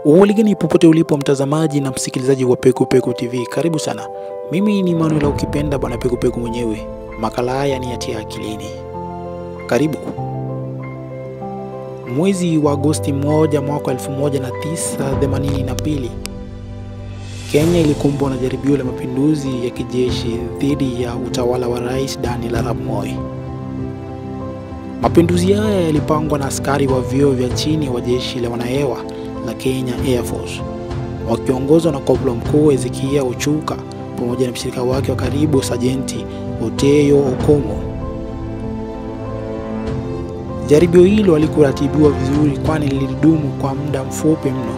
Uwaligani popote ulipo mtazamaji na msikilizaji wa Peku Peku TV, karibu sana. Mimi ni Manuel, ukipenda bwana Peku Peku mwenyewe. Makala haya ni yatia akilini. Karibu. Mwezi wa Agosti 1 mwaka 1982, Kenya ilikumbwa na jaribio la mapinduzi ya kijeshi dhidi ya utawala wa Rais Daniel Arap Moi. Mapinduzi haya yalipangwa na askari wa vyeo vya chini wa jeshi la wanahewa la Kenya Air Force, wakiongozwa na Koplo Mkuu Ezekiel Ochuka pamoja na mshirika wake wa karibu Sajenti Oteyo Okomo. Jaribio hilo halikuratibiwa vizuri, kwani lilidumu kwa muda mfupi mno.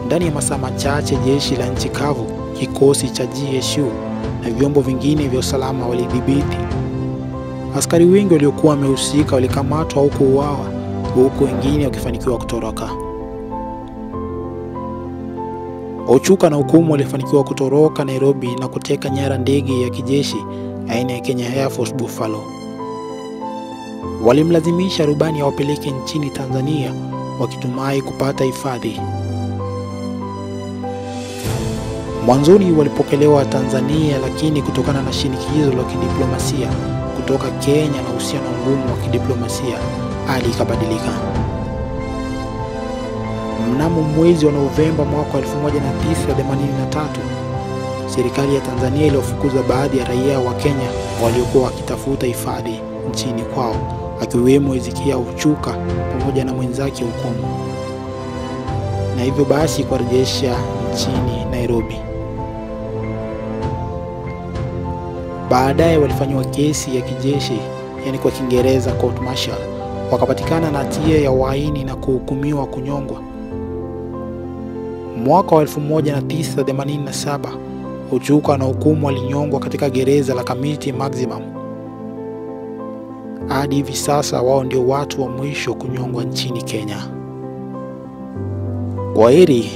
Ndani ya masaa machache jeshi la nchi kavu, kikosi cha GSU na vyombo vingine vya usalama walidhibiti. Askari wengi waliokuwa wamehusika walikamatwa au kuuawa, huku wengine wakifanikiwa kutoroka. Ochuka na Okomo walifanikiwa kutoroka Nairobi na kuteka nyara ndege ya kijeshi aina ya Kenya Air Force Buffalo. Walimlazimisha rubani awapeleke nchini Tanzania wakitumai kupata hifadhi. Mwanzoni walipokelewa Tanzania, lakini kutokana na shinikizo la kidiplomasia kutoka Kenya na uhusiano mgumu wa kidiplomasia, hali ikabadilika. Mnamo mwezi wa Novemba mwaka 1983, serikali ya Tanzania iliwafukuza baadhi ya raia wa Kenya waliokuwa wakitafuta hifadhi nchini kwao, akiwemo Ezekiel Ochuka pamoja na mwenzake Okomo, na hivyo basi kuwarejesha nchini Nairobi. Baadaye walifanywa kesi ya kijeshi, yani kwa Kiingereza court martial, wakapatikana na hatia ya uhaini na kuhukumiwa kunyongwa. Mwaka wa 1987, Ochuka na Okomo walinyongwa katika gereza la Kamiti Maximum. Hadi hivi sasa wao ndio watu wa mwisho kunyongwa nchini Kenya. Kwaheri.